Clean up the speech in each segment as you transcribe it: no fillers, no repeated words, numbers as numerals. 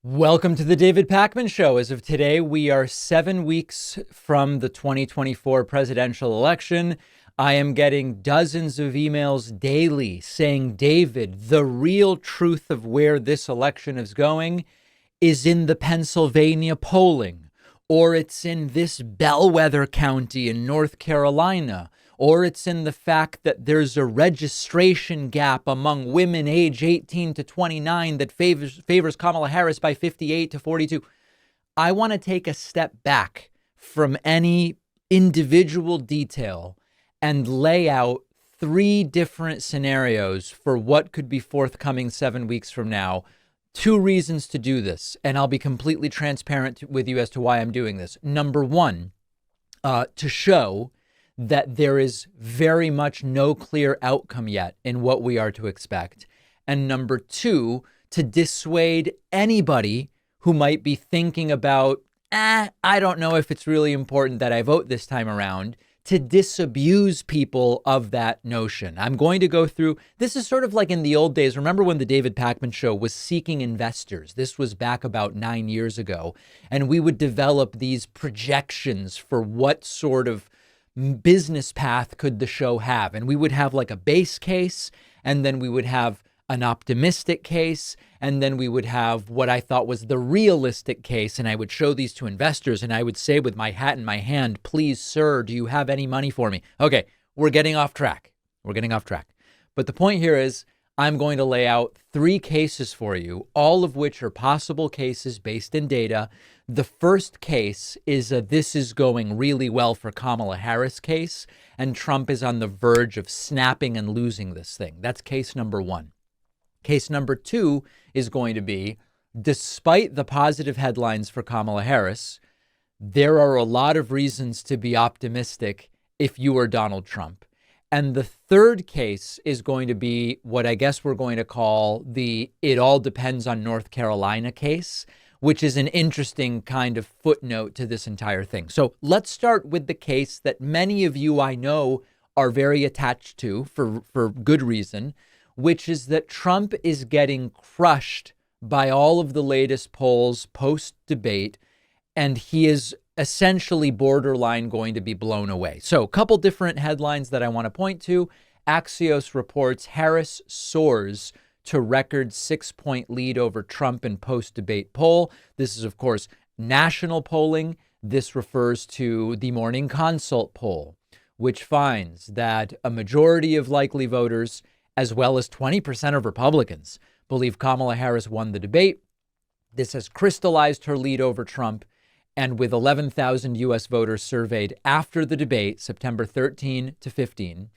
Welcome to the David Pakman Show. As of today, we are 7 weeks from the 2024 presidential election. I am getting dozens of emails daily saying, David, the real truth of where this election is going is in the Pennsylvania polling, or it's in this bellwether county in North Carolina, or it's in the fact that there's a registration gap among women age 18 to 29 that favors Kamala Harris by 58 to 42. I want to take a step back from any individual detail and lay out three different scenarios for what could be forthcoming 7 weeks from now. Two reasons to do this, and I'll be completely transparent with you as to why I'm doing this. Number one, to show that there is very much no clear outcome yet in what we are to expect. And number two, to dissuade anybody who might be thinking about, I don't know if it's really important that I vote this time around, to disabuse people of that notion. I'm going to go through, this is sort of like in the old days. Remember when the David Pakman Show was seeking investors? This was back about 9 years ago. And we would develop these projections for what sort of business path could the show have. And we would have like a base case, and then we would have an optimistic case, and then we would have what I thought was the realistic case. And I would show these to investors, and I would say with my hat in my hand, please, sir, do you have any money for me? Okay, we're getting off track. But the point here is I'm going to lay out three cases for you, all of which are possible cases based in data. The first case is a this is going really well for Kamala Harris case, and Trump is on the verge of snapping and losing this thing. That's case number one. Case number two is going to be, despite the positive headlines for Kamala Harris, there are a lot of reasons to be optimistic if you are Donald Trump. And the third case is going to be what I guess we're going to call the it all depends on North Carolina case, which is an interesting kind of footnote to this entire thing. So let's start with the case that many of you I know are very attached to for good reason, which is that Trump is getting crushed by all of the latest polls post-debate, and he is essentially borderline going to be blown away. So a couple different headlines that I want to point to. Axios reports Harris soars to record 6-point lead over Trump in post-debate poll. This is, of course, national polling. This refers to the Morning Consult poll, which finds that a majority of likely voters, as well as 20% of Republicans, believe Kamala Harris won the debate. This has crystallized her lead over Trump. And with 11,000 U.S. voters surveyed after the debate, September 13 to 15,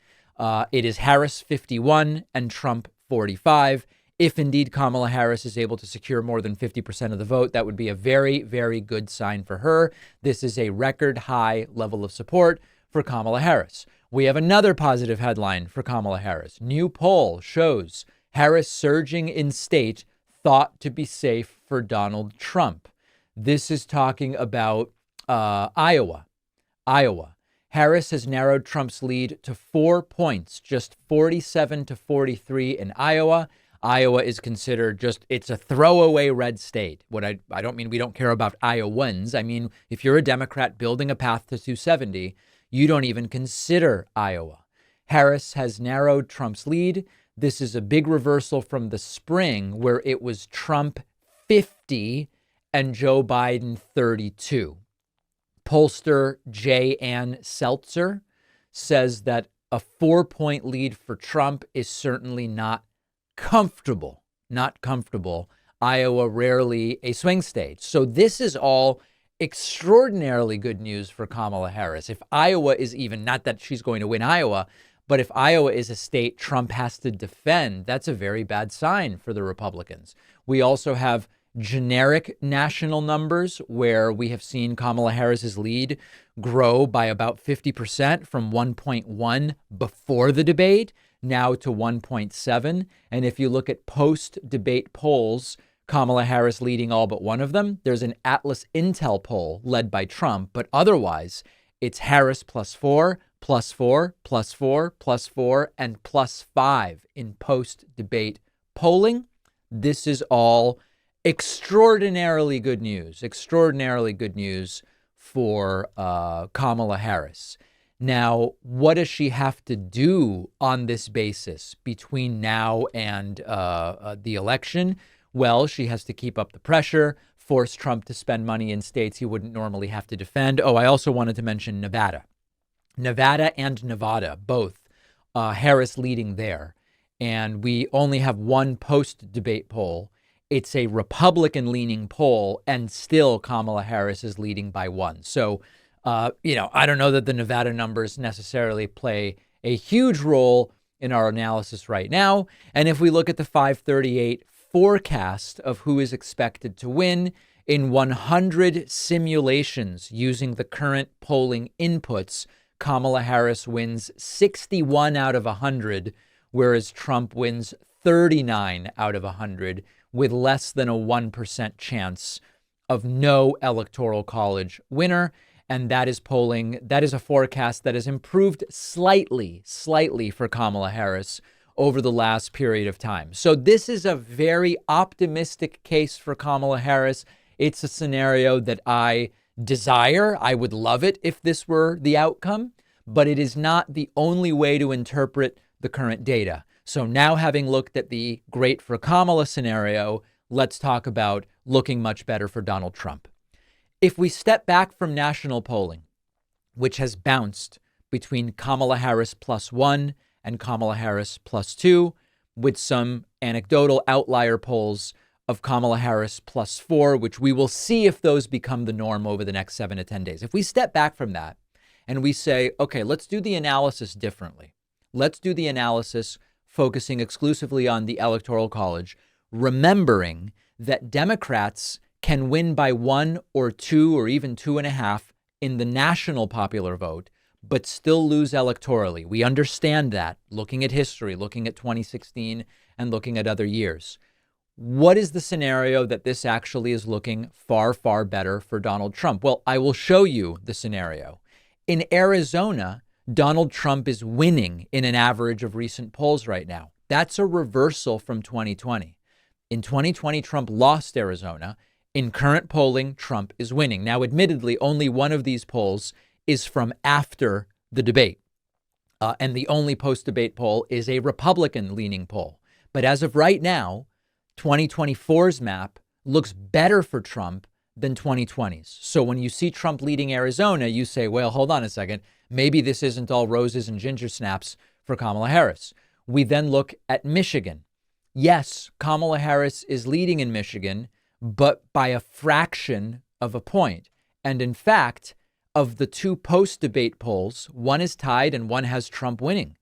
it is Harris 51 and Trump 45. If indeed Kamala Harris is able to secure more than 50% of the vote, that would be a very, very good sign for her. This is a record high level of support for Kamala Harris. We have another positive headline for Kamala Harris. New poll shows Harris surging in state thought to be safe for Donald Trump. This is talking about Iowa. Harris has narrowed Trump's lead to 4 points, just 47 to 43 in Iowa. Iowa is considered it's a throwaway red state. What I don't mean we don't care about Iowans. I mean, if you're a Democrat building a path to 270, you don't even consider Iowa. Harris has narrowed Trump's lead. This is a big reversal from the spring where it was Trump 50 and Joe Biden 32. Pollster J. Ann Seltzer says that a 4-point lead for Trump is certainly not comfortable. Iowa rarely a swing state. So this is all extraordinarily good news for Kamala Harris. If Iowa is even, not that she's going to win Iowa, but if Iowa is a state Trump has to defend, that's a very bad sign for the Republicans. We also have generic national numbers where we have seen Kamala Harris's lead grow by about 50% from 1.1 before the debate now to 1.7. And if you look at post-debate polls, Kamala Harris leading all but one of them. There's an Atlas Intel poll led by Trump, but otherwise it's Harris +4, +4, +4, +4, and +5 in post-debate polling. This is all extraordinarily good news for Kamala Harris. Now, what does she have to do on this basis between now and the election? Well, she has to keep up the pressure, force Trump to spend money in states he wouldn't normally have to defend. Oh, I also wanted to mention Nevada and Nevada, both Harris leading there. And we only have one post-debate poll. It's a Republican-leaning poll, and still Kamala Harris is leading by one. So, I don't know that the Nevada numbers necessarily play a huge role in our analysis right now. And if we look at the 538 forecast of who is expected to win, in 100 simulations using the current polling inputs, Kamala Harris wins 61 out of 100, whereas Trump wins 39 out of 100, with less than a 1% chance of no electoral college winner. And that is a forecast that has improved slightly for Kamala Harris over the last period of time. So this is a very optimistic case for Kamala Harris. It's a scenario that I desire. I would love it if this were the outcome, but it is not the only way to interpret the current data. So now, having looked at the great for Kamala scenario, let's talk about looking much better for Donald Trump. If we step back from national polling, which has bounced between Kamala Harris +1 and Kamala Harris +2, with some anecdotal outlier polls of Kamala Harris +4, which we will see if those become the norm over the next 7 to 10 days. If we step back from that and we say, okay, let's do the analysis differently. Let's do the analysis focusing exclusively on the Electoral College, remembering that Democrats can win by 1 or 2 or even 2.5 in the national popular vote, but still lose electorally. We understand that, looking at history, looking at 2016 and looking at other years. What is the scenario that this actually is looking far, far better for Donald Trump? Well, I will show you the scenario. In Arizona, Donald Trump is winning in an average of recent polls right now. That's a reversal from 2020. In 2020, Trump lost Arizona. In current polling, Trump is winning. Now, admittedly, only one of these polls is from after the debate. And the only post-debate poll is a Republican-leaning poll. But as of right now, 2024's map looks better for Trump than 2020's. So when you see Trump leading Arizona, you say, well, hold on a second. Maybe this isn't all roses and ginger snaps for Kamala Harris. We then look at Michigan. Yes, Kamala Harris is leading in Michigan, but by a fraction of a point. And in fact, of the two post-debate polls, one is tied and one has Trump winning.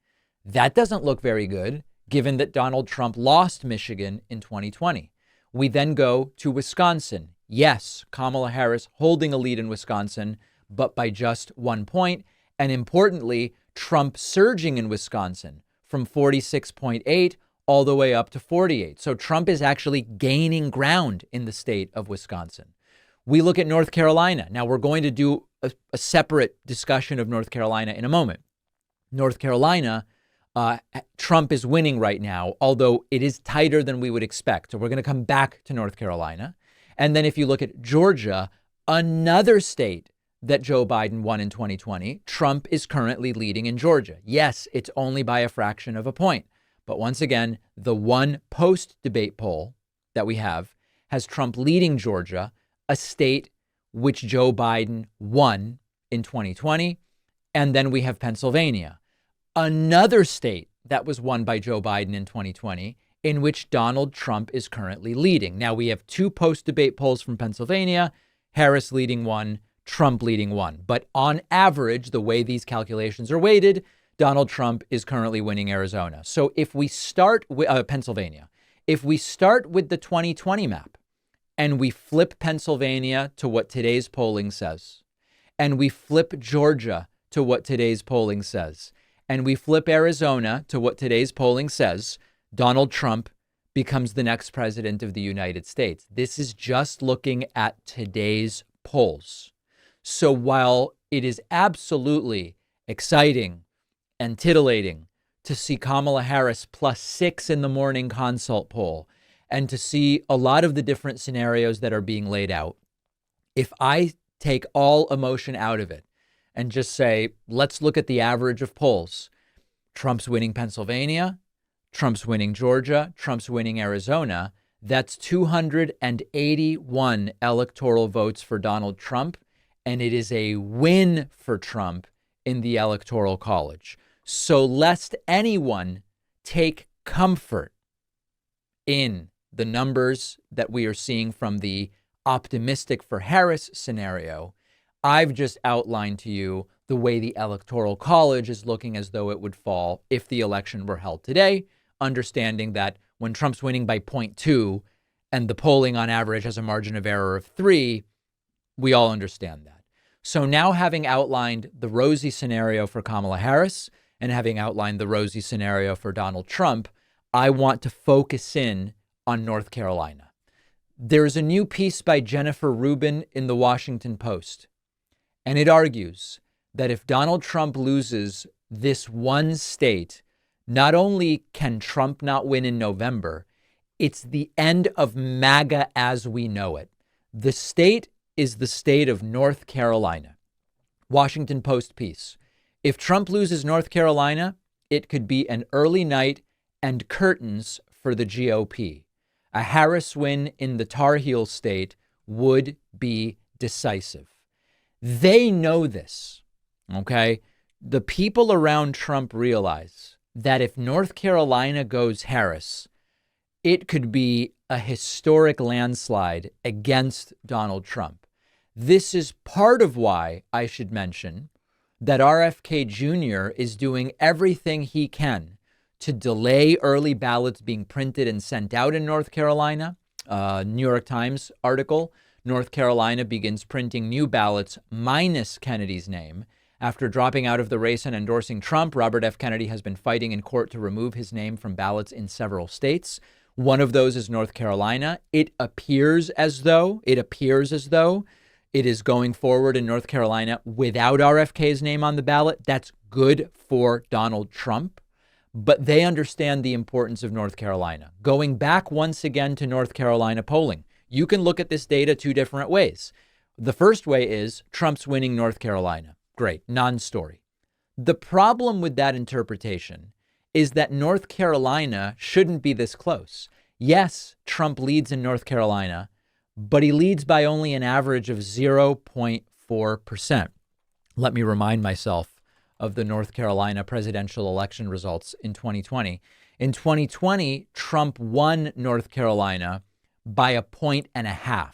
That doesn't look very good, given that Donald Trump lost Michigan in 2020. We then go to Wisconsin. Yes, Kamala Harris holding a lead in Wisconsin, but by just 1 point. And importantly, Trump surging in Wisconsin from 46.8 all the way up to 48. So Trump is actually gaining ground in the state of Wisconsin. We look at North Carolina. Now, we're going to do a separate discussion of North Carolina in a moment. North Carolina, Trump is winning right now, although it is tighter than we would expect. So we're going to come back to North Carolina. And then if you look at Georgia, another state that Joe Biden won in 2020, Trump is currently leading in Georgia. Yes, it's only by a fraction of a point. But once again, the one post-debate poll that we have has Trump leading Georgia, a state which Joe Biden won in 2020. And then we have Pennsylvania, another state that was won by Joe Biden in 2020, in which Donald Trump is currently leading. Now, we have two post-debate polls from Pennsylvania, Harris leading one, Trump leading one. But on average, the way these calculations are weighted, Donald Trump is currently winning Arizona. So if we start with Pennsylvania, if we start with the 2020 map and we flip Pennsylvania to what today's polling says, and we flip Georgia to what today's polling says, and we flip Arizona to what today's polling says, Donald Trump becomes the next president of the United States. This is just looking at today's polls. So while it is absolutely exciting and titillating to see Kamala Harris +6 in the morning consult poll and to see a lot of the different scenarios that are being laid out. If I take all emotion out of it and just say, let's look at the average of polls. Trump's winning Pennsylvania, Trump's winning Georgia, Trump's winning Arizona. That's 281 electoral votes for Donald Trump, and it is a win for Trump in the Electoral College. So lest anyone take comfort in the numbers that we are seeing from the optimistic for Harris scenario, I've just outlined to you the way the Electoral College is looking as though it would fall if the election were held today, understanding that when Trump's winning by 0.2 and the polling on average has a margin of error of 3, we all understand that. So now, having outlined the rosy scenario for Kamala Harris and having outlined the rosy scenario for Donald Trump, I want to focus in on North Carolina. There's a new piece by Jennifer Rubin in the Washington Post, and it argues that if Donald Trump loses this one state, not only can Trump not win in November, it's the end of MAGA as we know it. The state is the state of North Carolina. Washington Post piece. If Trump loses North Carolina, it could be an early night and curtains for the GOP. A Harris win in the Tar Heel state would be decisive. They know this, okay? The people around Trump realize that if North Carolina goes Harris, it could be a historic landslide against Donald Trump. This is part of why I should mention that RFK Jr. is doing everything he can to delay early ballots being printed and sent out in North Carolina. New York Times article, North Carolina begins printing new ballots minus Kennedy's name. After dropping out of the race and endorsing Trump, Robert F. Kennedy has been fighting in court to remove his name from ballots in several states. One of those is North Carolina. It appears as though it is going forward in North Carolina without RFK's name on the ballot. That's good for Donald Trump, but they understand the importance of North Carolina. Going back once again to North Carolina polling, you can look at this data two different ways. The first way is Trump's winning North Carolina. Great, non-story. The problem with that interpretation is that North Carolina shouldn't be this close. Yes, Trump leads in North Carolina, but he leads by only an average of 0.4%. Let me remind myself of the North Carolina presidential election results in 2020. In 2020, Trump won North Carolina by 1.5.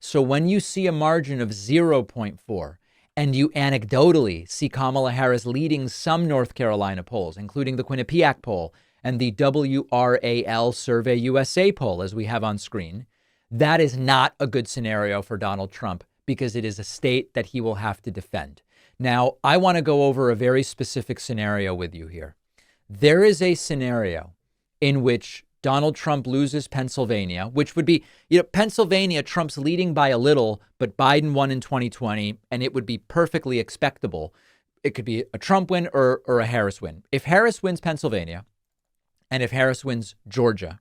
So when you see a margin of 0.4, and you anecdotally see Kamala Harris leading some North Carolina polls, including the Quinnipiac poll and the WRAL Survey USA poll, as we have on screen, that is not a good scenario for Donald Trump because it is a state that he will have to defend. Now, I want to go over a very specific scenario with you here. There is a scenario in which Donald Trump loses Pennsylvania, which would be, Pennsylvania, Trump's leading by a little, but Biden won in 2020, and it would be perfectly expectable. It could be a Trump win or a Harris win. If Harris wins Pennsylvania, and if Harris wins Georgia,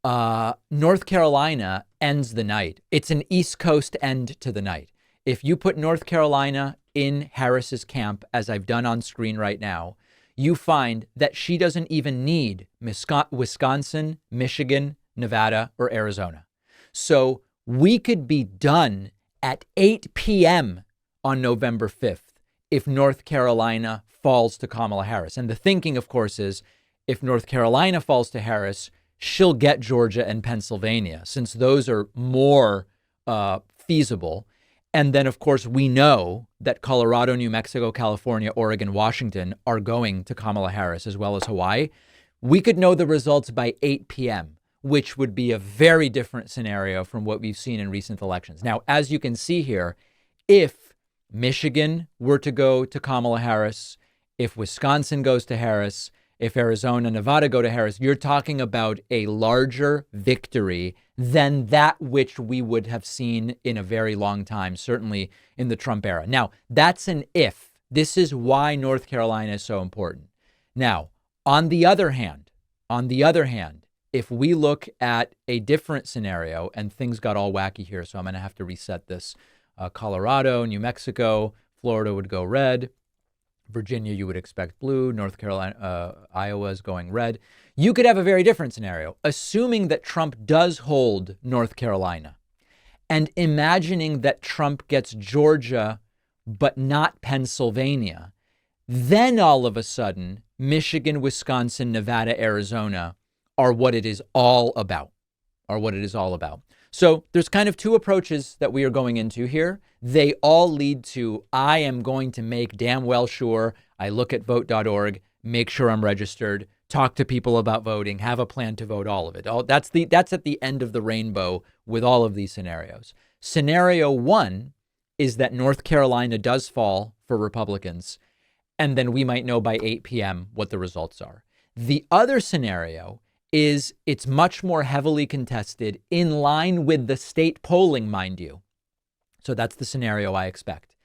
North Carolina ends the night. It's an East Coast end to the night. If you put North Carolina in Harris's camp, as I've done on screen right now, you find that she doesn't even need Wisconsin, Michigan, Nevada, or Arizona. So we could be done at 8 p.m. on November 5th if North Carolina falls to Kamala Harris. And the thinking, of course, is if North Carolina falls to Harris, she'll get Georgia and Pennsylvania, since those are more feasible. And then, of course, we know that Colorado, New Mexico, California, Oregon, Washington are going to Kamala Harris, as well as Hawaii. We could know the results by 8 p.m., which would be a very different scenario from what we've seen in recent elections. Now, as you can see here, if Michigan were to go to Kamala Harris, if Wisconsin goes to Harris, if Arizona, Nevada go to Harris, you're talking about a larger victory than that which we would have seen in a very long time, certainly in the Trump era. Now, that's an if. This is why North Carolina is so important. Now, on the other hand, if we look at a different scenario, and things got all wacky here, so I'm going to have to reset this. Colorado, New Mexico, Florida would go red. Virginia, you would expect blue. North Carolina, Iowa is going red. You could have a very different scenario, assuming that Trump does hold North Carolina and imagining that Trump gets Georgia, but not Pennsylvania. Then all of a sudden, Michigan, Wisconsin, Nevada, Arizona are what it is all about, So there's kind of two approaches that we are going into here. They all lead to, I am going to make damn well sure I look at vote.org, make sure I'm registered, talk to people about voting, have a plan to vote, all of it. That's at the end of the rainbow with all of these scenarios. Scenario one is that North Carolina does fall for Republicans, and then we might know by 8 p.m. what the results are. The other scenario is it's much more heavily contested, in line with the state polling, mind you. So that's the scenario I expect.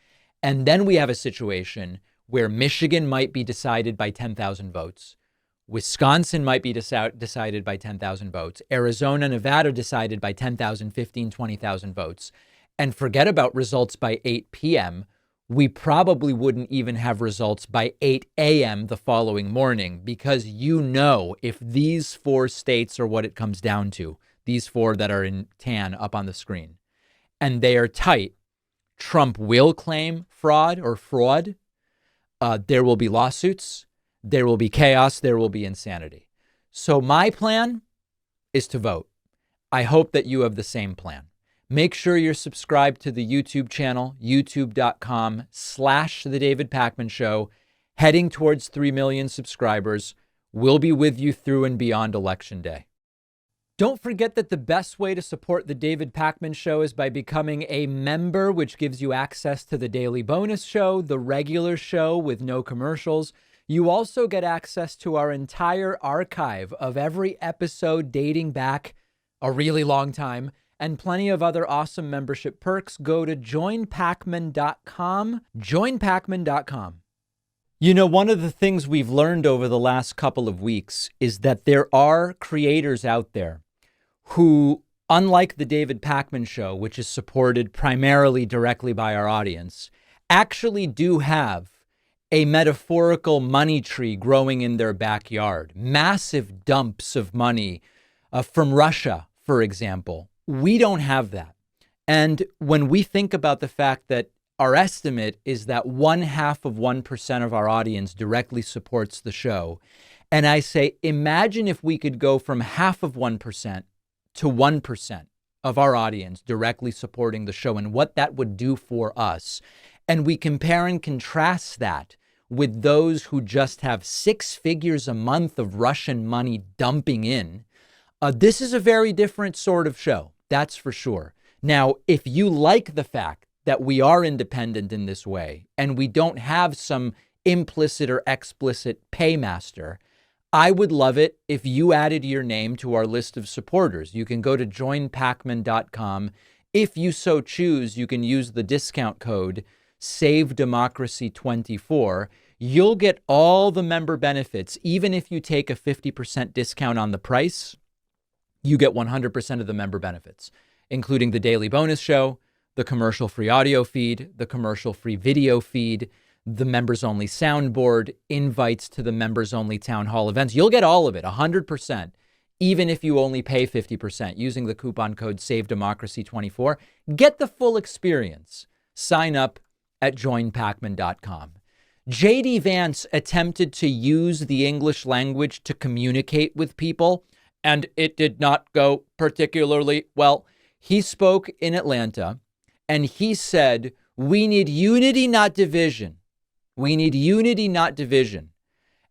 And then we have a situation where Michigan might be decided by 10,000 votes. Wisconsin might be decided by 10,000 votes. Arizona, Nevada decided by 10,000, 15, 20,000 votes. And forget about results by 8 p.m. We probably wouldn't even have results by 8 a.m. the following morning, because if these 4 states are what it comes down to, these 4 that are in tan up on the screen, and they are tight, Trump will claim fraud. There will be lawsuits. There will be chaos. There will be insanity. So my plan is to vote. I hope that you have the same plan. Make sure you're subscribed to the YouTube channel, youtube.com/The David Pakman Show, heading towards 3 million subscribers. We'll be with you through and beyond Election Day. Don't forget that the best way to support The David Pakman Show is by becoming a member, which gives you access to the daily bonus show, the regular show with no commercials. You also get access to our entire archive of every episode dating back a really long time, and plenty of other awesome membership perks. Go to joinpakman.com, joinpakman.com. One of the things we've learned over the last couple of weeks is that there are creators out there who, unlike the David Pakman Show, which is supported primarily directly by our audience, actually do have a metaphorical money tree growing in their backyard. Massive dumps of money from Russia, for example. We don't have that. And when we think about the fact that our estimate is that 0.5% of our audience directly supports the show, and I say, imagine if we could go from 0.5% to 1% of our audience directly supporting the show, and what that would do for us. And we compare and contrast that with those who just have 6 figures a month of Russian money dumping in. This is a very different sort of show, that's for sure. Now, if you like the fact that we are independent in this way and we don't have some implicit or explicit paymaster, I would love it if you added your name to our list of supporters. You can go to joinpakman.com. If you so choose, you can use the discount code SAVEDEMOCRACY24. You'll get all the member benefits. Even if you take a 50% discount on the price, you get 100% of the member benefits, including the daily bonus show, the commercial-free audio feed, the commercial-free video feed, the members-only soundboard, invites to the members-only town hall events. You'll get all of it, 100%, even if you only pay 50% using the coupon code SAVEDEMOCRACY24. Get the full experience. Sign up at joinpakman.com. J.D. Vance attempted to use the English language to communicate with people, and it did not go particularly well. He spoke in Atlanta, and he said, we need unity, not division. We need unity, not division.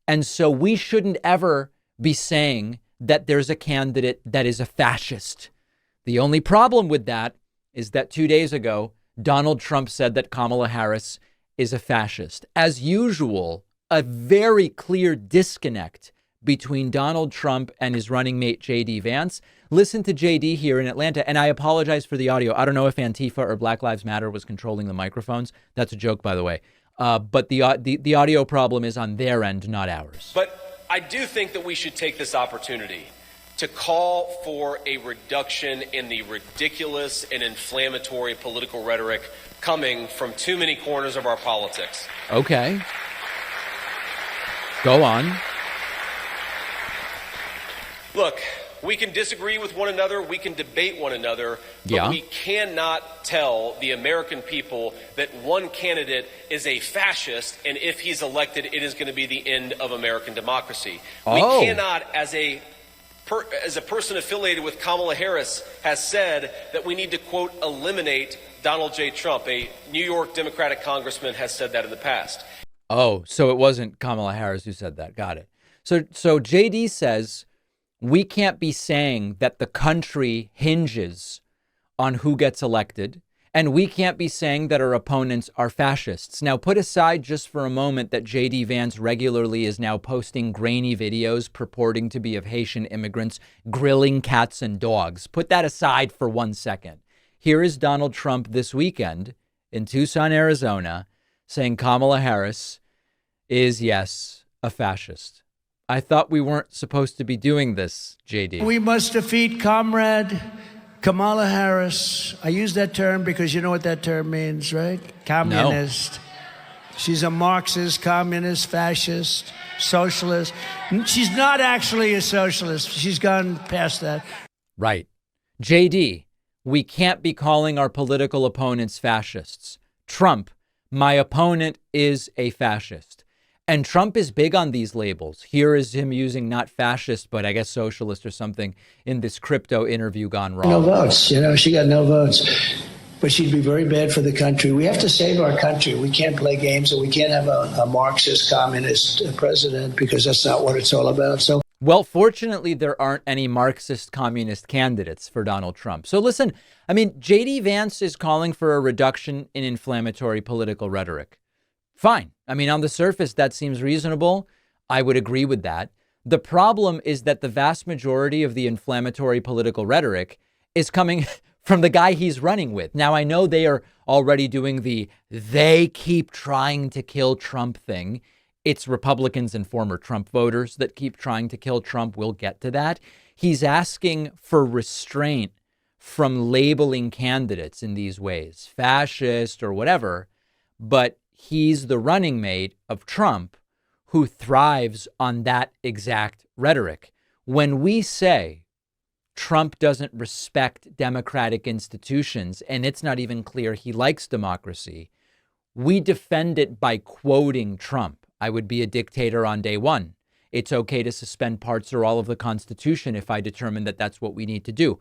And so we shouldn't ever be saying that there's a candidate that is a fascist. The only problem with that is that 2 days ago, Donald Trump said that Kamala Harris is a fascist. As usual, a very clear disconnect between Donald Trump and his running mate, J.D. Vance. Listen to J.D. here in Atlanta, and I apologize for the audio. I don't know if Antifa or Black Lives Matter was controlling the microphones. That's a joke, by the way. But the audio problem is on their end, not ours. But I do think that we should take this opportunity to call for a reduction in the ridiculous and inflammatory political rhetoric coming from too many corners of our politics. Okay. Go on. Look, we can disagree with one another, we can debate one another, but we cannot tell the American people that one candidate is a fascist, and if he's elected, it is going to be the end of American democracy. We cannot, as a person affiliated with Kamala Harris has said, that we need to, quote, eliminate Donald J. Trump. A New York Democratic congressman has said that in the past. Oh, so it wasn't Kamala Harris who said that. Got it. So JD says we can't be saying that the country hinges on who gets elected, and we can't be saying that our opponents are fascists. Now, put aside just for a moment that JD Vance regularly is now posting grainy videos purporting to be of Haitian immigrants grilling cats and dogs. Put that aside for 1 second. Here is Donald Trump this weekend in Tucson, Arizona, saying Kamala Harris is, yes, a fascist. I thought we weren't supposed to be doing this, JD. We must defeat Comrade Kamala Harris. I use that term because you know what that term means, right? Communist. No. She's a Marxist, communist, fascist, socialist. She's not actually a socialist. She's gone past that. Right. JD, we can't be calling our political opponents fascists. Trump, my opponent is a fascist. And Trump is big on these labels. Here is him using not fascist, but I guess socialist or something in this crypto interview gone wrong. No votes. She got no votes. But she'd be very bad for the country. We have to save our country. We can't play games, and we can't have a Marxist, communist president because that's not what it's all about. So, well, fortunately, there aren't any Marxist communist candidates for Donald Trump. So listen, I mean, JD Vance is calling for a reduction in inflammatory political rhetoric. Fine. I mean, on the surface, that seems reasonable. I would agree with that. The problem is that the vast majority of the inflammatory political rhetoric is coming from the guy he's running with. Now, I know they are already doing they keep trying to kill Trump thing. It's Republicans and former Trump voters that keep trying to kill Trump. We'll get to that. He's asking for restraint from labeling candidates in these ways, fascist or whatever, but he's the running mate of Trump who thrives on that exact rhetoric. When we say Trump doesn't respect democratic institutions, and it's not even clear he likes democracy, we defend it by quoting Trump. I would be a dictator on day one. It's okay to suspend parts or all of the Constitution if I determine that that's what we need to do.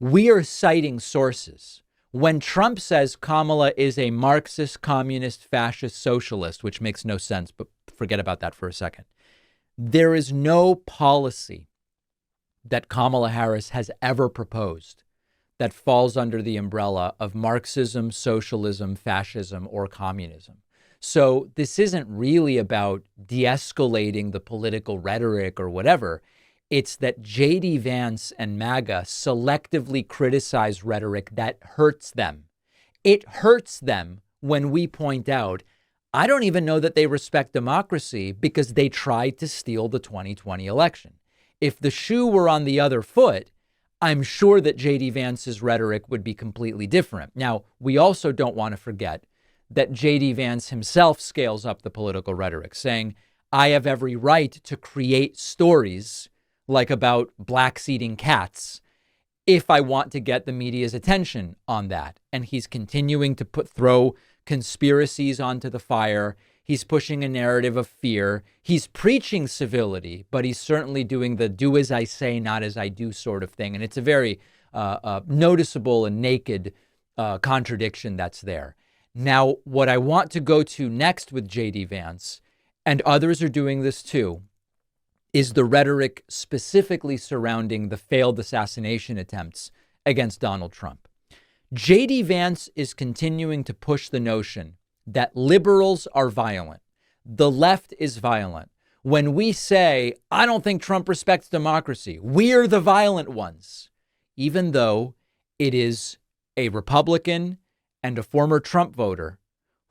We are citing sources. When Trump says Kamala is a Marxist, communist, fascist, socialist, which makes no sense, but forget about that for a second, there is no policy that Kamala Harris has ever proposed that falls under the umbrella of Marxism, socialism, fascism, or communism. So this isn't really about de-escalating the political rhetoric or whatever. It's that J.D. Vance and MAGA selectively criticize rhetoric that hurts them. It hurts them when we point out, I don't even know that they respect democracy because they tried to steal the 2020 election. If the shoe were on the other foot, I'm sure that J.D. Vance's rhetoric would be completely different. Now, we also don't want to forget that J.D. Vance himself scales up the political rhetoric, saying, I have every right to create stories like about blacks eating cats if I want to get the media's attention on that. And he's continuing to throw conspiracies onto the fire. He's pushing a narrative of fear. He's preaching civility, but he's certainly doing the do as I say, not as I do sort of thing. And it's a very noticeable and naked contradiction that's there. Now, what I want to go to next with J.D. Vance, and others are doing this too, is the rhetoric specifically surrounding the failed assassination attempts against Donald Trump. J.D. Vance is continuing to push the notion that liberals are violent. The left is violent. When we say, I don't think Trump respects democracy, we're the violent ones, even though it is a Republican and a former Trump voter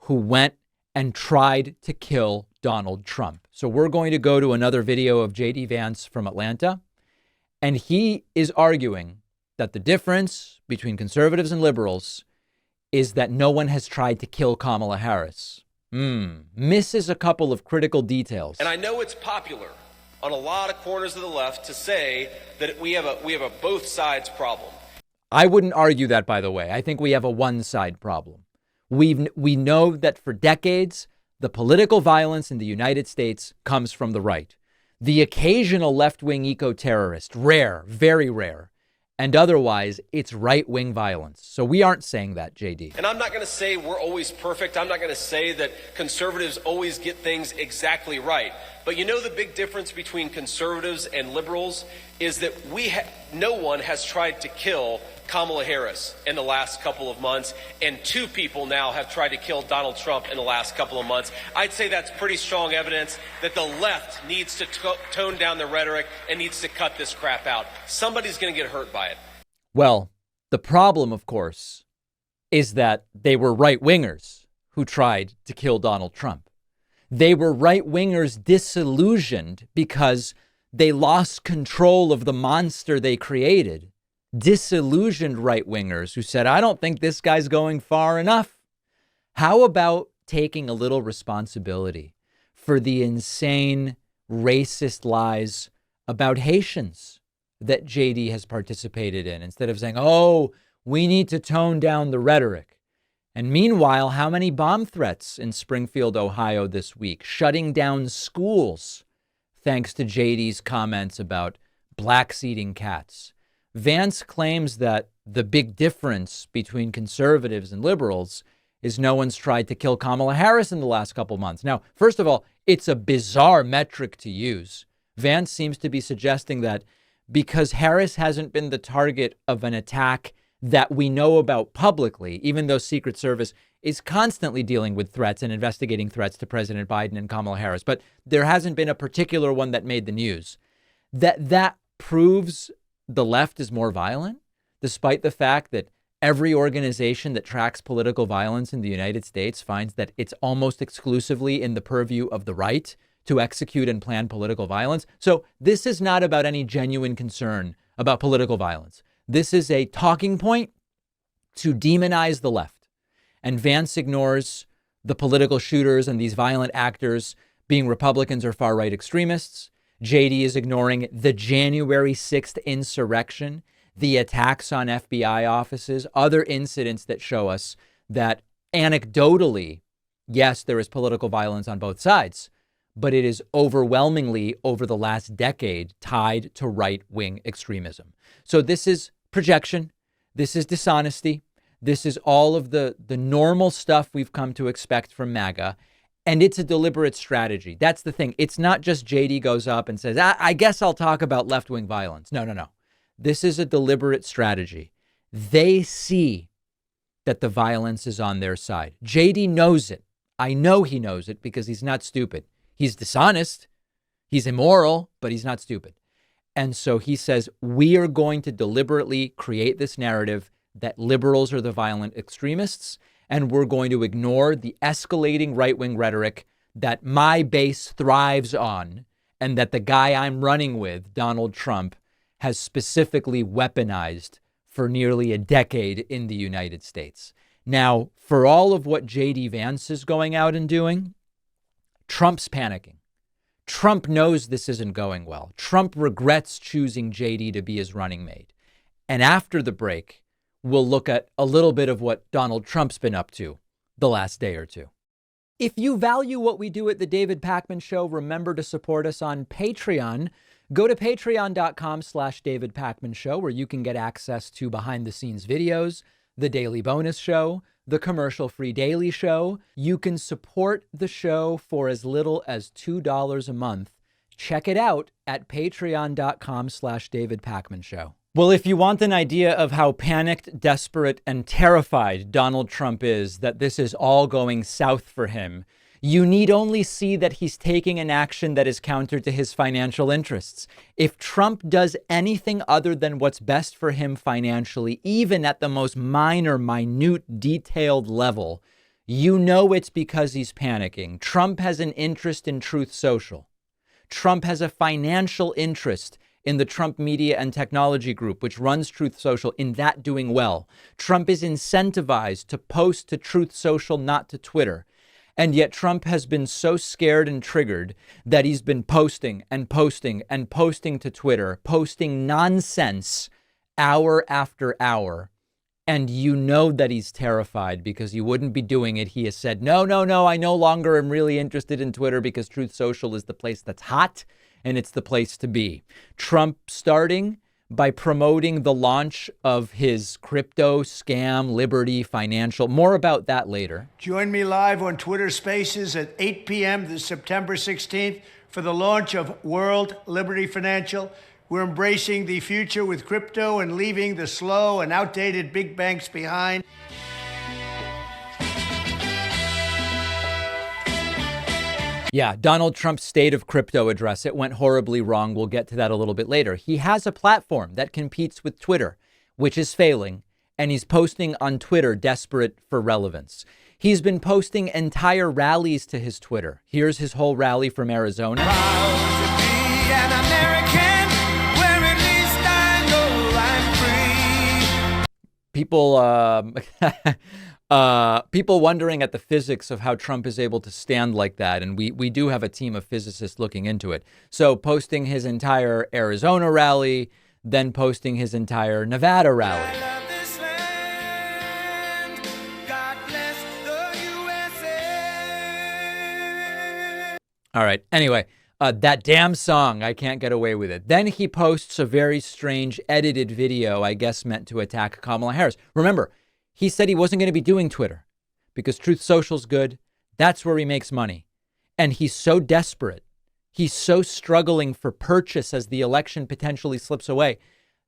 who went and tried to kill Donald Trump. So we're going to go to another video of J.D. Vance from Atlanta, And he is arguing that the difference between conservatives and liberals is that no one has tried to kill Kamala Harris. Misses a couple of critical details. And I know it's popular on a lot of corners of the left to say that we have a both sides problem. I wouldn't argue that, by the way. I think we have a one-side problem. We know that for decades, the political violence in the United States comes from the right. The occasional left-wing eco-terrorist, rare, very rare. And otherwise, it's right-wing violence. So we aren't saying that, JD. And I'm not going to say we're always perfect. I'm not going to say that conservatives always get things exactly right. But you know the big difference between conservatives and liberals is that no one has tried to kill Kamala Harris in the last couple of months, and 2 people now have tried to kill Donald Trump in the last couple of months. I'd say that's pretty strong evidence that the left needs to tone down the rhetoric and needs to cut this crap out. Somebody's going to get hurt by it. Well, the problem, of course, is that they were right-wingers who tried to kill Donald Trump. They were right-wingers disillusioned because they lost control of the monster they created. Disillusioned right-wingers who said, I don't think this guy's going far enough. How about taking a little responsibility for the insane racist lies about Haitians that JD has participated in, instead of saying, oh, we need to tone down the rhetoric? And meanwhile, how many bomb threats in Springfield, Ohio this week, shutting down schools thanks to JD's comments about blacks eating cats? Vance claims that the big difference between conservatives and liberals is no one's tried to kill Kamala Harris in the last couple months. Now, first of all, it's a bizarre metric to use. Vance seems to be suggesting that because Harris hasn't been the target of an attack that we know about publicly, even though Secret Service is constantly dealing with threats and investigating threats to President Biden and Kamala Harris, but there hasn't been a particular one that made the news, that proves the left is more violent, despite the fact that every organization that tracks political violence in the United States finds that it's almost exclusively in the purview of the right to execute and plan political violence. So this is not about any genuine concern about political violence. This is a talking point to demonize the left. And Vance ignores the political shooters and these violent actors being Republicans or far-right extremists. JD is ignoring the January 6th insurrection, the attacks on FBI offices, other incidents that show us that anecdotally, yes, there is political violence on both sides, but it is overwhelmingly over the last decade tied to right-wing extremism. So this is projection. This is dishonesty. This is all of the normal stuff we've come to expect from MAGA. And it's a deliberate strategy. That's the thing. It's not just JD goes up and says, I guess I'll talk about left-wing violence. No. This is a deliberate strategy. They see that the violence is on their side. JD knows it. I know he knows it because he's not stupid. He's dishonest. He's immoral, but he's not stupid. And so he says, we are going to deliberately create this narrative that liberals are the violent extremists, and we're going to ignore the escalating right-wing rhetoric that my base thrives on, and that the guy I'm running with, Donald Trump, has specifically weaponized for nearly a decade in the United States. Now, for all of what J.D. Vance is going out and doing, Trump's panicking. Trump knows this isn't going well. Trump regrets choosing JD to be his running mate. And after the break, we'll look at a little bit of what Donald Trump's been up to the last day or two. If you value what we do at The David Pakman Show, remember to support us on Patreon. Go to patreon.com/David Pakman Show, where you can get access to behind-the-scenes videos, the daily bonus show, the commercial-free daily show. You can support the show for as little as $2 a month. Check it out at patreon.com/David Pakman Show. Well, if you want an idea of how panicked, desperate, and terrified Donald Trump is that this is all going south for him, you need only see that he's taking an action that is counter to his financial interests. If Trump does anything other than what's best for him financially, even at the most minor, minute, detailed level, you know it's because he's panicking. Trump has an interest in Truth Social. Trump has a financial interest in the Trump Media and Technology Group, which runs Truth Social, in that doing well. Trump is incentivized to post to Truth Social, not to Twitter. And yet Trump has been so scared and triggered that he's been posting and posting and posting to Twitter, posting nonsense hour after hour. And you know that he's terrified because he wouldn't be doing it. He has said, no, I no longer am really interested in Twitter because Truth Social is the place that's hot and it's the place to be. Trump starting by promoting the launch of his crypto scam, Liberty Financial. More about that later. Join me live on Twitter Spaces at 8 p.m. this September 16th for the launch of World Liberty Financial. We're embracing the future with crypto and leaving the slow and outdated big banks behind. Yeah, Donald Trump's State of Crypto address. It went horribly wrong. We'll get to that a little bit later. He has a platform that competes with Twitter, which is failing, and he's posting on Twitter desperate for relevance. He's been posting entire rallies to his Twitter. Here's his whole rally from Arizona. Proud to be an American, where at least I know I'm free. People wondering at the physics of how Trump is able to stand like that. And we do have a team of physicists looking into it. So posting his entire Arizona rally, then posting his entire Nevada rally. I love this land. God bless the USA. All right. Anyway, that damn song, I can't get away with it. Then he posts a very strange edited video, I guess meant to attack Kamala Harris. Remember, he said he wasn't going to be doing Twitter because Truth Social's good. That's where he makes money. And he's so desperate. He's so struggling for purchase as the election potentially slips away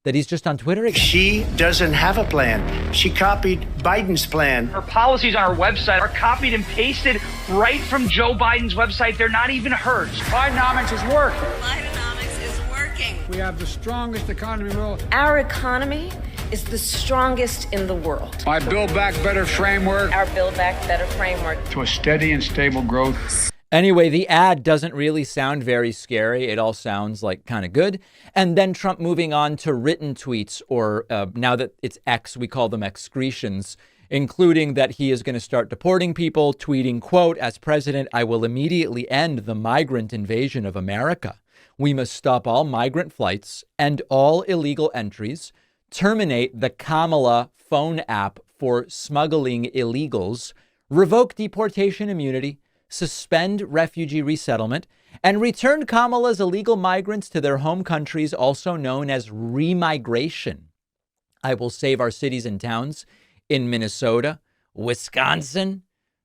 that he's just on Twitter again. She doesn't have a plan. She copied Biden's plan. Her policies on our website are copied and pasted right from Joe Biden's website. They're not even hers. Bidenomics is working. Bidenomics is working. We have the strongest economy in the world. Our economy is the strongest in the world. My Build Back Better framework Our Build Back Better framework. to a steady and stable growth. Anyway, the ad doesn't really sound very scary. It all sounds like kind of good. And then Trump moving on to written tweets, or now that it's X, we call them excretions, including that he is going to start deporting people, tweeting, quote, as president, I will immediately end the migrant invasion of America. We must stop all migrant flights and all illegal entries, terminate the Kamala phone app for smuggling illegals, revoke deportation immunity, suspend refugee resettlement, and return Kamala's illegal migrants to their home countries, also known as remigration. I will save our cities and towns in Minnesota, Wisconsin,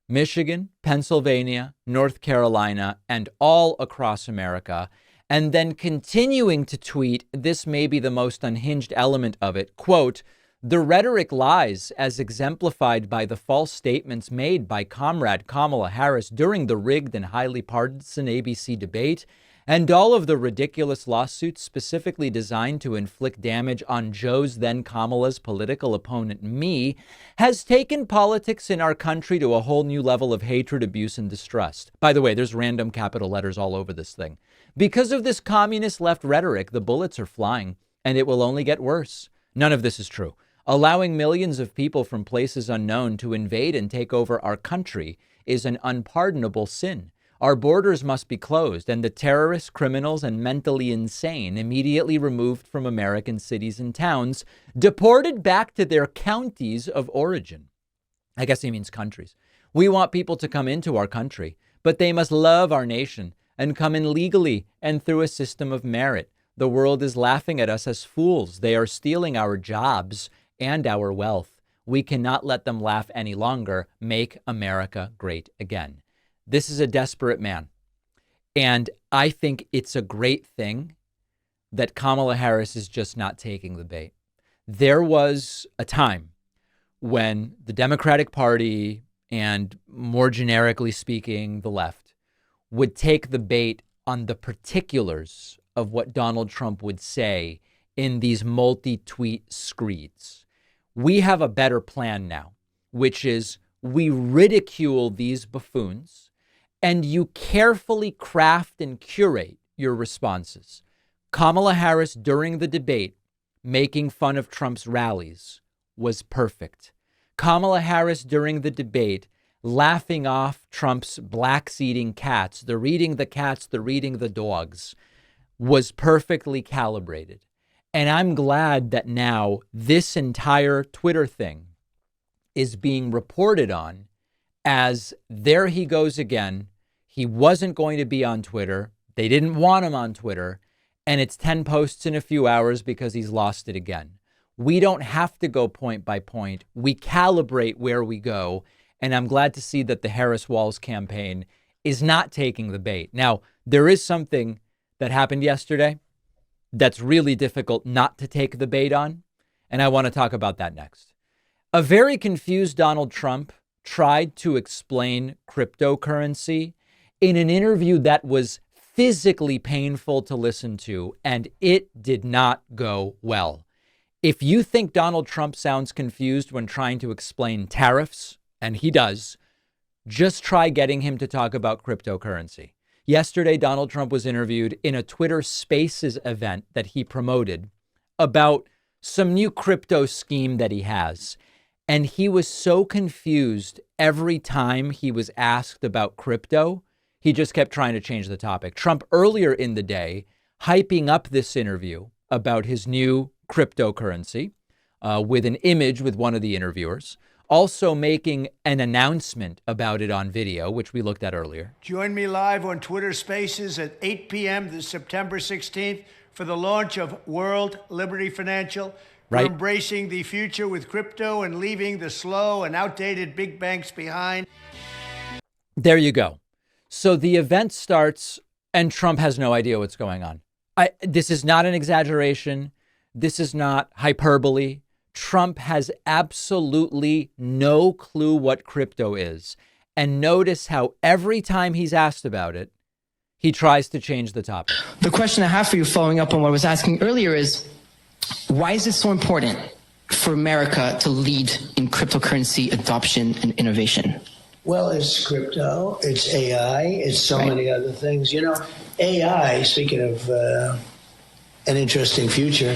Michigan, Pennsylvania, North Carolina, and all across America. And then continuing to tweet, this may be the most unhinged element of it, quote, the rhetoric lies as exemplified by the false statements made by Comrade Kamala Harris during the rigged and highly partisan ABC debate, and all of the ridiculous lawsuits specifically designed to inflict damage on Joe's then Kamala's political opponent, me, has taken politics in our country to a whole new level of hatred, abuse, and distrust. By the way, there's random capital letters all over this thing. Because of this communist left rhetoric, the bullets are flying, and it will only get worse. None of this is true. Allowing millions of people from places unknown to invade and take over our country is an unpardonable sin. Our borders must be closed and the terrorists, criminals, and mentally insane immediately removed from American cities and towns, deported back to their counties of origin. I guess he means countries. We want people to come into our country, but they must love our nation and come in legally and through a system of merit. The world is laughing at us as fools. They are stealing our jobs and our wealth. We cannot let them laugh any longer. Make America great again. This is a desperate man. And I think it's a great thing that Kamala Harris is just not taking the bait. There was a time when the Democratic Party, and more generically speaking, the left, would take the bait on the particulars of what Donald Trump would say in these multi-tweet screeds. We have a better plan now, which is we ridicule these buffoons and you carefully craft and curate your responses. Kamala Harris during the debate making fun of Trump's rallies was perfect. Kamala Harris during the debate laughing off Trump's blacks eating cats, the reading the cats, the reading the dogs, was perfectly calibrated. And I'm glad that now this entire Twitter thing is being reported on as there he goes again. He wasn't going to be on Twitter. They didn't want him on Twitter. And it's 10 posts in a few hours because he's lost it again. We don't have to go point by point. We calibrate where we go. And I'm glad to see that the Harris Walls campaign is not taking the bait. Now, there is something that happened yesterday that's really difficult not to take the bait on. And I want to talk about that next. A very confused Donald Trump tried to explain cryptocurrency in an interview that was physically painful to listen to, and it did not go well. If you think Donald Trump sounds confused when trying to explain tariffs, and he does, just try getting him to talk about cryptocurrency. Yesterday, Donald Trump was interviewed in a Twitter Spaces event that he promoted about some new crypto scheme that he has. And he was so confused every time he was asked about crypto, he just kept trying to change the topic. Trump earlier in the day, hyping up this interview about his new cryptocurrency with an image with one of the interviewers, also making an announcement about it on video, which we looked at earlier. Join me live on Twitter Spaces at 8 p.m. this September 16th for the launch of World Liberty Financial. We're embracing the future with crypto and leaving the slow and outdated big banks behind. There you go. So the event starts and Trump has no idea what's going on. This is not an exaggeration. This is not hyperbole. Trump has absolutely no clue what crypto is. And notice how every time he's asked about it, he tries to change the topic. The question I have for you, following up on what I was asking earlier, is why is it so important for America to lead in cryptocurrency adoption and innovation? Well, it's crypto, it's AI, it's so many other things. You know, AI, speaking of an interesting future,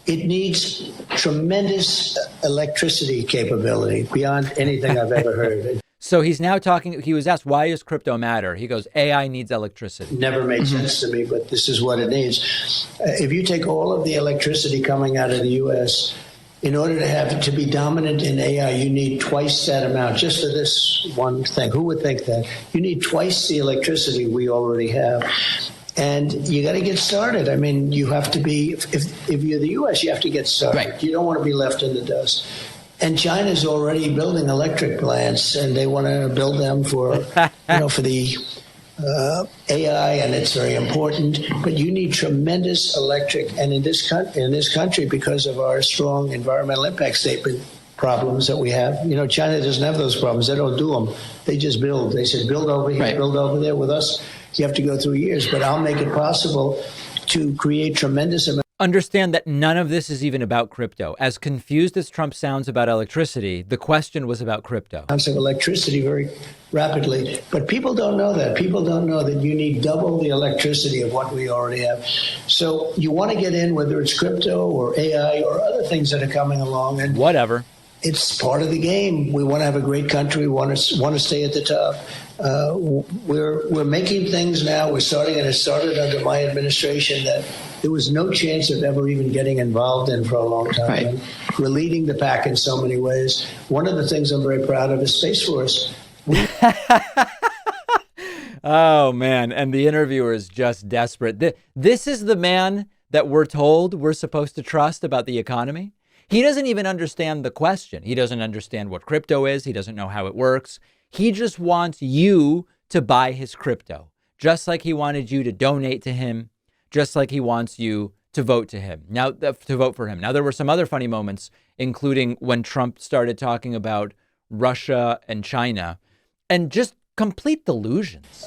it needs tremendous electricity capability beyond anything I've ever heard. So he's now talking, he was asked, why does crypto matter? He goes, AI needs electricity. Never made sense to me, but this is what it needs. If you take all of the electricity coming out of the U.S., in order to be dominant in AI, you need twice that amount, just for this one thing. Who would think that? You need twice the electricity we already have. And you got to get started. I mean, you have to be, if you're the U.S., you have to get started. Right. You don't want to be left in the dust. And China's already building electric plants, and they want to build them for, for the AI, and it's very important. But you need tremendous electric, and in this country, because of our strong environmental impact statement problems that we have, China doesn't have those problems. They don't do them. They just build. They said, build over here, build over there. With us, you have to go through years. But I'll make it possible to create tremendous amounts. Understand that none of this is even about crypto. As confused as Trump sounds about electricity, the question was about crypto. Of electricity very rapidly. But people don't know that. People don't know that you need double the electricity of what we already have. So you want to get in, whether it's crypto or AI or other things that are coming along. And whatever. It's part of the game. We want to have a great country. We want to stay at the top. We're making things now. We're starting, and it started under my administration, that there was no chance of ever even getting involved in for a long time. Right. And we're leading the pack in so many ways. One of the things I'm very proud of is Space Force. Oh, man. And the interviewer is just desperate. This is the man that we're told we're supposed to trust about the economy. He doesn't even understand the question. He doesn't understand what crypto is. He doesn't know how it works. He just wants you to buy his crypto, just like he wanted you to donate to him, just like he wants you to vote to him. Now, to vote for him. Now, there were some other funny moments, including when Trump started talking about Russia and China, and just complete delusions.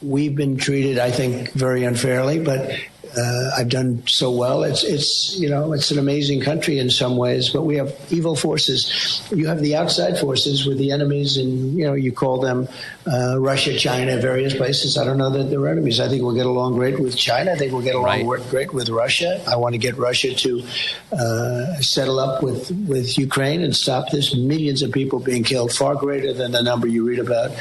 We've been treated, I think, very unfairly, but I've done so well. It's an amazing country in some ways, but we have evil forces. You have the outside forces with the enemies, and you call them Russia, China, various places. I don't know that they're enemies. I think we'll get along great with China. I think we'll get along great with Russia. I want to get Russia to settle up with Ukraine and stop this. Millions of people being killed, far greater than the number you read about.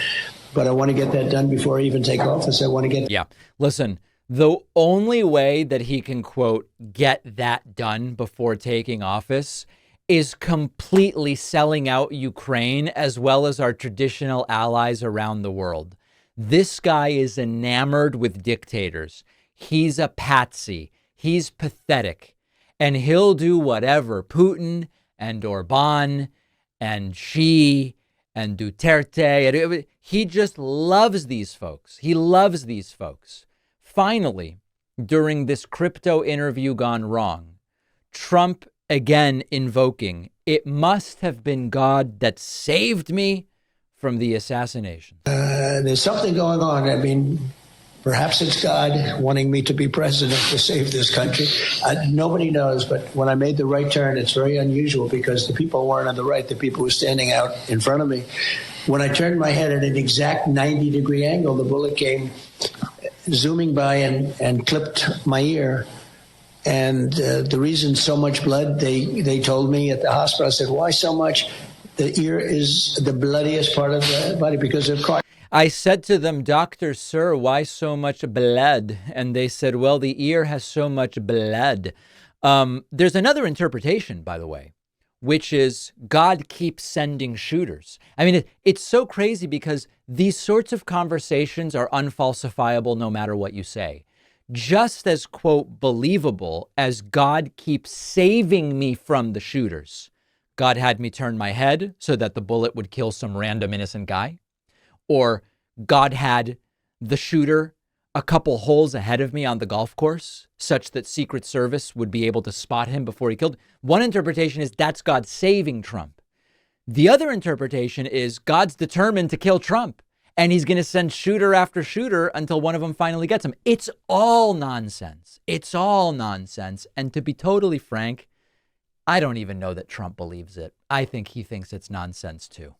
But I want to get that done before I even take office. I want to get... Yeah. Listen, the only way that he can, quote, get that done before taking office is completely selling out Ukraine as well as our traditional allies around the world. This guy is enamored with dictators. He's a patsy. He's pathetic. And he'll do whatever Putin and Orban and Xi and Duterte. He just loves these folks. He loves these folks. Finally, during this crypto interview gone wrong, Trump again invoking, "It must have been God that saved me from the assassination." There's something going on. I mean, perhaps it's God wanting me to be president to save this country. Nobody knows, but when I made the right turn, it's very unusual because the people weren't on the right. The people were standing out in front of me. When I turned my head at an exact 90-degree angle, the bullet came zooming by and clipped my ear. And the reason so much blood, they told me at the hospital, I said, why so much? The ear is the bloodiest part of the body because of caught. I said to them, "Doctor, sir, why so much blood?" And they said, "Well, the ear has so much blood." There's another interpretation, by the way, which is God keeps sending shooters. I mean, it's so crazy because these sorts of conversations are unfalsifiable no matter what you say. Just as, quote, believable as God keeps saving me from the shooters. God had me turn my head so that the bullet would kill some random innocent guy. Or God had the shooter a couple holes ahead of me on the golf course such that Secret Service would be able to spot him before he killed. One interpretation is that's God saving Trump. The other interpretation is God's determined to kill Trump and he's going to send shooter after shooter until one of them finally gets him. It's all nonsense. It's all nonsense. And to be totally frank, I don't even know that Trump believes it. I think he thinks it's nonsense too.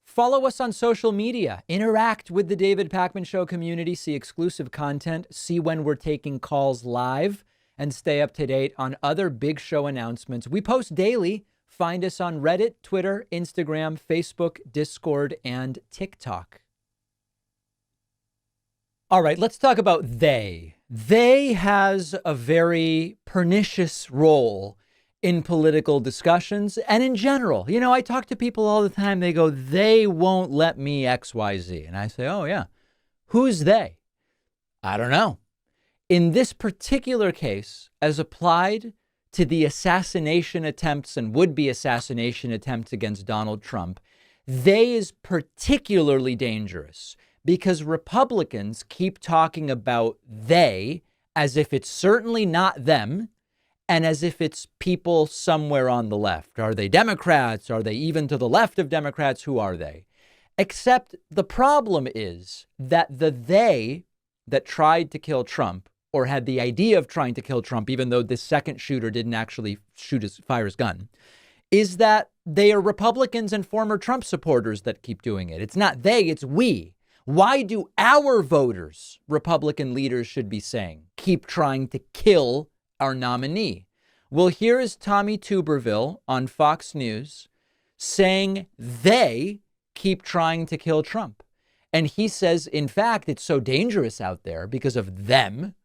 Follow us on social media, interact with the David Pakman Show community, see exclusive content, see when we're taking calls live, and stay up to date on other big show announcements. We post daily. Find us on Reddit, Twitter, Instagram, Facebook, Discord, and TikTok. All right, let's talk about they. They has a very pernicious role in political discussions and in general. You know, I talk to people all the time. They go, they won't let me XYZ. And I say, oh, yeah. Who's they? I don't know. In this particular case, as applied to the assassination attempts and would-be assassination attempts against Donald Trump, they is particularly dangerous because Republicans keep talking about they as if it's certainly not them, and as if it's people somewhere on the left. Are they Democrats? Are they even to the left of Democrats? Who are they? Except the problem is that the they that tried to kill Trump or had the idea of trying to kill Trump, even though this second shooter didn't actually fire his gun, is that they are Republicans and former Trump supporters that keep doing it. It's not they, it's we. Why do our voters, Republican leaders should be saying, keep trying to kill our nominee? Well, here is Tommy Tuberville on Fox News saying they keep trying to kill Trump. And he says, in fact, it's so dangerous out there because of them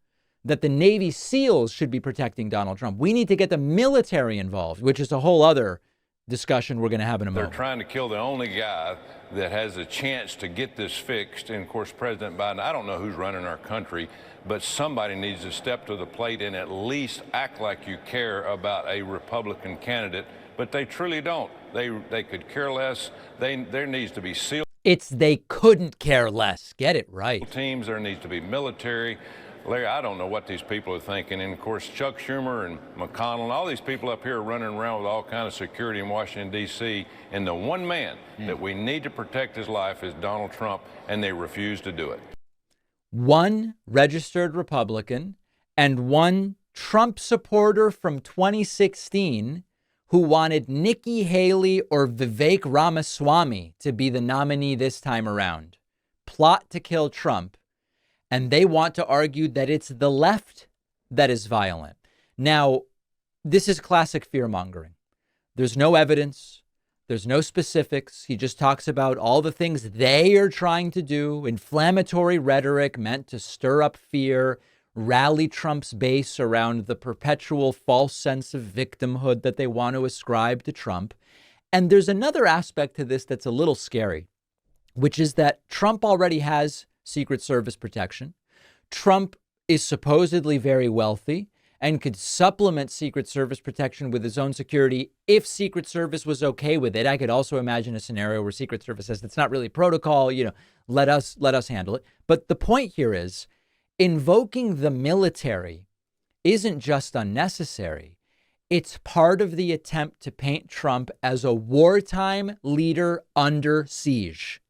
that the Navy SEALs should be protecting Donald Trump. We need to get the military involved, which is a whole other discussion we're going to have in a moment. They're trying to kill the only guy that has a chance to get this fixed. And of course, President Biden, I don't know who's running our country, but somebody needs to step to the plate and at least act like you care about a Republican candidate. But they truly don't. They could care less. There needs to be SEAL. It's they couldn't care less. Get it right. Teams, there needs to be military. Larry, I don't know what these people are thinking. And of course, Chuck Schumer and McConnell and all these people up here are running around with all kinds of security in Washington, D.C. And the one man that we need to protect his life is Donald Trump, and they refuse to do it. one registered Republican and one Trump supporter from 2016 who wanted Nikki Haley or Vivek Ramaswamy to be the nominee this time around, plot to kill Trump. And they want to argue that it's the left that is violent. Now, this is classic fear mongering. There's no evidence. There's no specifics. He just talks about all the things they are trying to do, inflammatory rhetoric meant to stir up fear, rally Trump's base around the perpetual false sense of victimhood that they want to ascribe to Trump. And there's another aspect to this that's a little scary, which is that Trump already has Secret Service protection. Trump is supposedly very wealthy and could supplement Secret Service protection with his own security if Secret Service was okay with it. I could also imagine a scenario where Secret Service says it's not really protocol, let us handle it. But the point here is invoking the military isn't just unnecessary. It's part of the attempt to paint Trump as a wartime leader under siege.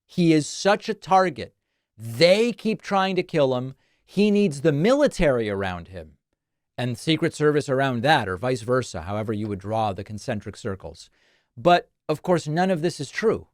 He is such a target. They keep trying to kill him. He needs the military around him and Secret Service around that, or vice versa, however you would draw the concentric circles. But of course, none of this is true.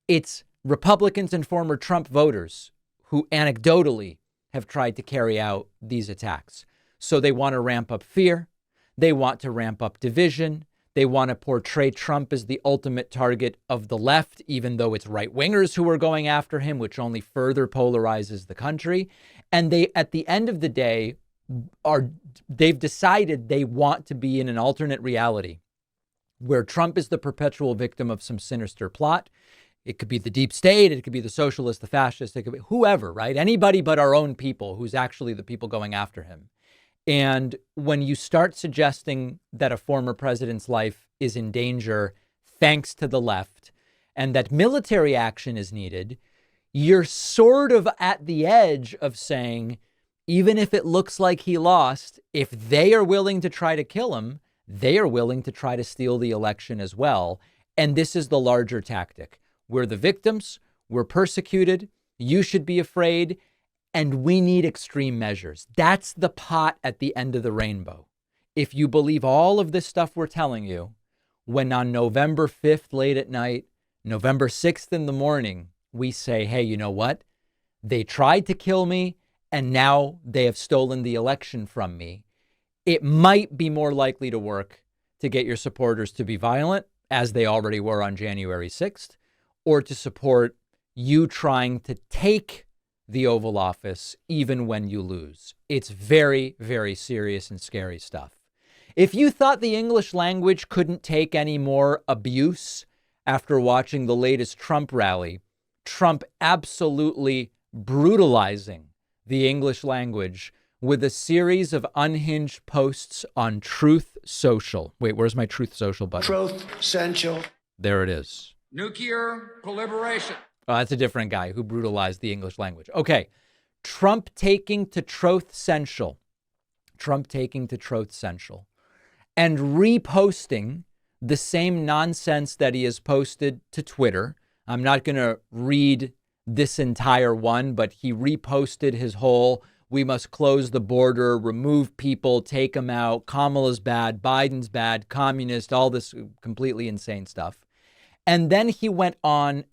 It's Republicans and former Trump voters who anecdotally have tried to carry out these attacks. So they want to ramp up fear. They want to ramp up division. They want to portray Trump as the ultimate target of the left, even though it's right-wingers who are going after him, which only further polarizes the country. And they, at the end of the day, they've decided they want to be in an alternate reality where Trump is the perpetual victim of some sinister plot. It could be the deep state. It could be the socialist, the fascist. It could be whoever, right? Anybody but our own people who's actually the people going after him. And when you start suggesting that a former president's life is in danger thanks to the left and that military action is needed, you're sort of at the edge of saying, even if it looks like he lost, if they are willing to try to kill him, they are willing to try to steal the election as well. And this is the larger tactic. We're the victims. We're persecuted. You should be afraid. And we need extreme measures. That's the pot at the end of the rainbow. If you believe all of this stuff we're telling you, when on November 5th late at night, November 6th in the morning, we say, hey, you know what? They tried to kill me, and now they have stolen the election from me. It might be more likely to work to get your supporters to be violent, as they already were on January 6th, or to support you trying to take the Oval Office even when you lose. It's very, very serious and scary stuff. If you thought the English language couldn't take any more abuse after watching the latest Trump rally, Trump absolutely brutalizing the English language with a series of unhinged posts on Truth Social. Wait, where's my Truth Social button? Truth Central. There it is. Nuclear proliferation. Oh, that's a different guy who brutalized the English language. Okay. Trump taking to Truth Central. Trump taking to Truth Central. And reposting the same nonsense that he has posted to Twitter. I'm not going to read this entire one, but he reposted his whole, we must close the border, remove people, take them out, Kamala's bad, Biden's bad, communist, all this completely insane stuff. And then he went on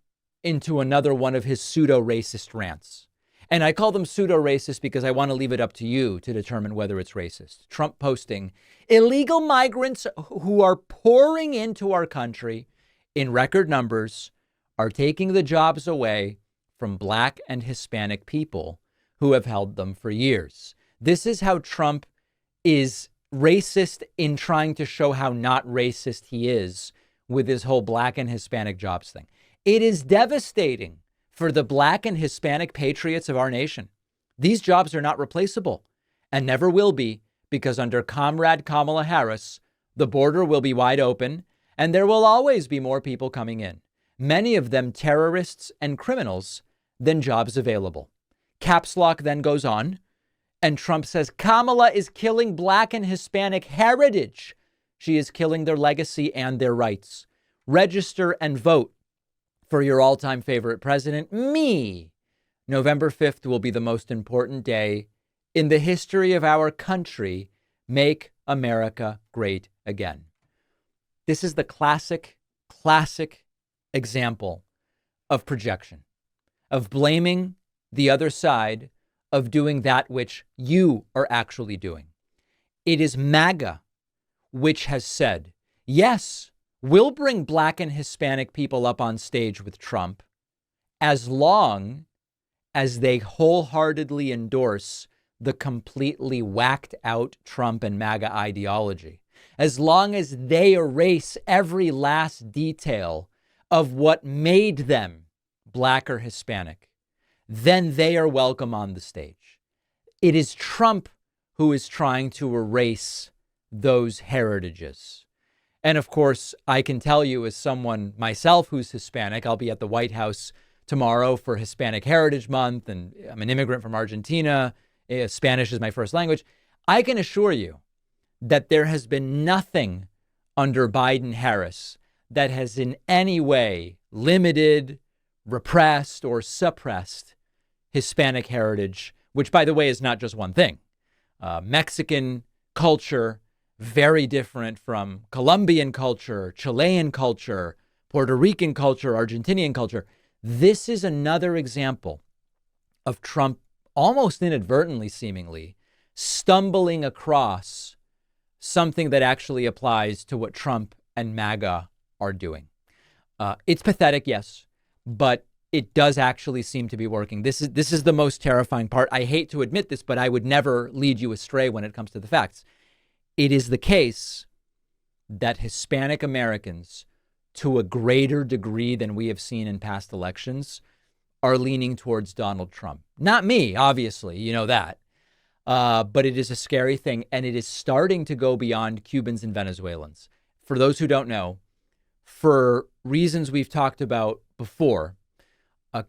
into another one of his pseudo-racist rants. And I call them pseudo-racist because I want to leave it up to you to determine whether it's racist. Trump posting, illegal migrants who are pouring into our country in record numbers are taking the jobs away from Black and Hispanic people who have held them for years. This is how Trump is racist in trying to show how not racist he is with his whole Black and Hispanic jobs thing. It is devastating for the Black and Hispanic patriots of our nation. These jobs are not replaceable and never will be, because under Comrade Kamala Harris, the border will be wide open and there will always be more people coming in, many of them terrorists and criminals, than jobs available. Caps lock then goes on, and Trump says Kamala is killing Black and Hispanic heritage. She is killing their legacy and their rights. Register and vote for your all-time favorite president, me. November 5th will be the most important day in the history of our country. Make America great again. This is the classic example of projection, of blaming the other side, of doing that which you are actually doing. It is MAGA which has said, yes, we'll bring Black and Hispanic people up on stage with Trump as long as they wholeheartedly endorse the completely whacked out Trump and MAGA ideology. As long as they erase every last detail of what made them Black or Hispanic, then they are welcome on the stage. It is Trump who is trying to erase those heritages. And of course, I can tell you as someone myself who's Hispanic, I'll be at the White House tomorrow for Hispanic Heritage Month, and I'm an immigrant from Argentina. Spanish is my first language. I can assure you that there has been nothing under Biden-Harris that has in any way limited, repressed, or suppressed Hispanic heritage, which, by the way, is not just one thing. Mexican culture, very different from Colombian culture, Chilean culture, Puerto Rican culture, Argentinian culture. This is another example of Trump almost inadvertently, seemingly, stumbling across something that actually applies to what Trump and MAGA are doing. It's pathetic, yes, but it does actually seem to be working. This is the most terrifying part. I hate to admit this, but I would never lead you astray when it comes to the facts. It is the case that Hispanic Americans, to a greater degree than we have seen in past elections, are leaning towards Donald Trump. Not me, obviously, you know that. But it is a scary thing, and it is starting to go beyond Cubans and Venezuelans. For those who don't know, for reasons we've talked about before,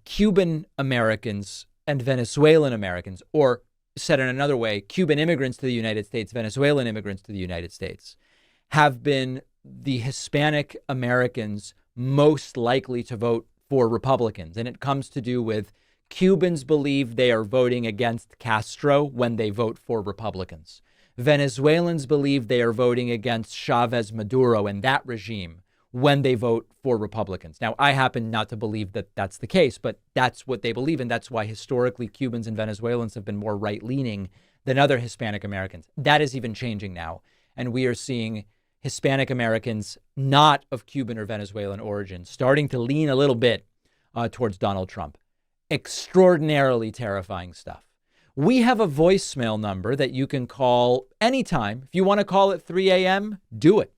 Cuban Americans and Venezuelan Americans, or said in another way, Cuban immigrants to the United States, Venezuelan immigrants to the United States, have been the Hispanic Americans most likely to vote for Republicans. And it comes to do with Cubans believe they are voting against Castro when they vote for Republicans. Venezuelans believe they are voting against Chavez Maduro and that regime when they vote for Republicans. Now, I happen not to believe that that's the case, but that's what they believe. And that's why historically Cubans and Venezuelans have been more right-leaning than other Hispanic Americans. That is even changing now. And we are seeing Hispanic Americans not of Cuban or Venezuelan origin starting to lean a little bit towards Donald Trump. Extraordinarily terrifying stuff. We have a voicemail number that you can call anytime. If you want to call at 3 a.m., do it.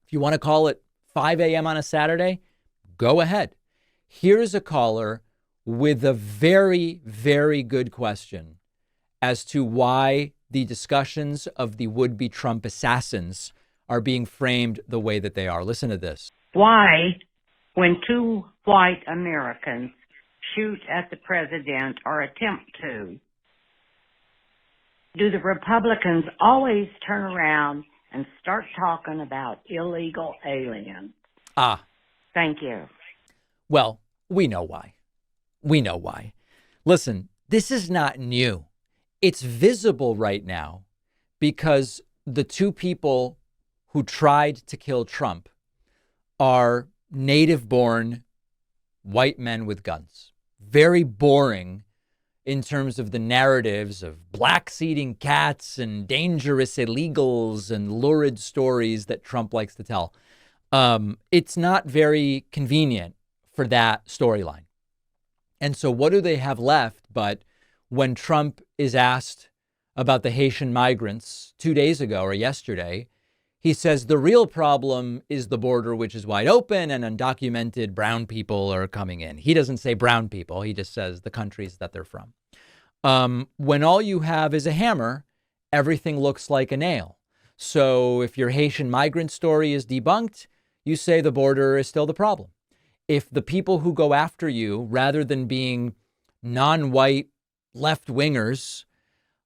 If you want to call at 5 a.m. on a Saturday, go ahead. Here's a caller with a very, very good question as to why the discussions of the would-be Trump assassins are being framed the way that they are. Listen to this. Why, when two white Americans shoot at the president or attempt to, do the Republicans always turn around and start talking about illegal aliens? Thank you. Well, we know why. We know why. Listen, this is not new. It's visible right now because the two people who tried to kill Trump are native-born white men with guns. Very boring in terms of the narratives of black-seeding cats and dangerous illegals and lurid stories that Trump likes to tell. It's not very convenient for that storyline. And so what do they have left but when Trump is asked about the Haitian migrants 2 days ago or yesterday, he says the real problem is the border, which is wide open and undocumented brown people are coming in. He doesn't say brown people. He just says the countries that they're from. When all you have is a hammer, everything looks like a nail. So if your Haitian migrant story is debunked, you say the border is still the problem. If the people who go after you, rather than being non-white left-wingers,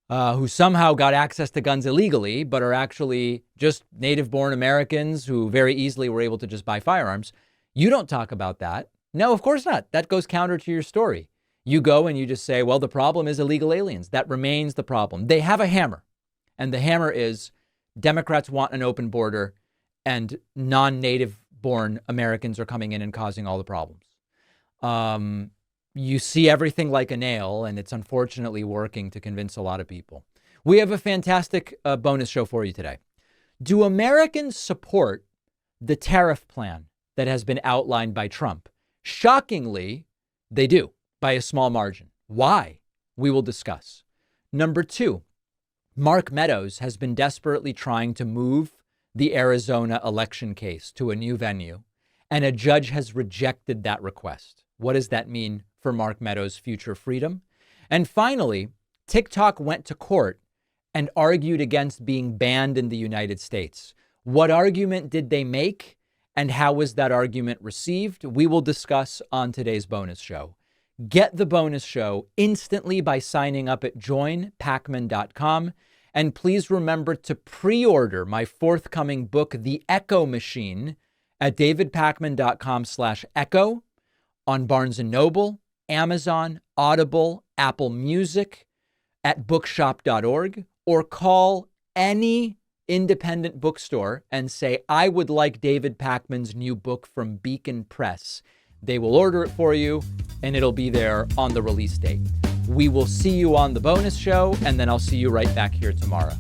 who somehow got access to guns illegally, but are actually just native-born Americans who very easily were able to just buy firearms, you don't talk about that. No, of course not. That goes counter to your story. You go and you just say, well, the problem is illegal aliens. That remains the problem. They have a hammer, and the hammer is Democrats want an open border and non-native born Americans are coming in and causing all the problems. You see everything like a nail, and it's unfortunately working to convince a lot of people. We have a fantastic bonus show for you today. Do Americans support the tariff plan that has been outlined by Trump? Shockingly, they do, by a small margin. Why? We will discuss. Number 2, Mark Meadows has been desperately trying to move the Arizona election case to a new venue, and a judge has rejected that request. What does that mean for Mark Meadows' future freedom? And finally, TikTok went to court and argued against being banned in the United States. What argument did they make, and how was that argument received? We will discuss on today's bonus show. Get the bonus show instantly by signing up at joinpacman.com. And please remember to pre-order my forthcoming book, The Echo Machine, at davidpacman.com/echo, on Barnes & Noble, Amazon, Audible, Apple Music, at bookshop.org, or call any independent bookstore and say, I would like David Pacman's new book from Beacon Press. They will order it for you, and it'll be there on the release date. We will see you on the bonus show, and then I'll see you right back here tomorrow.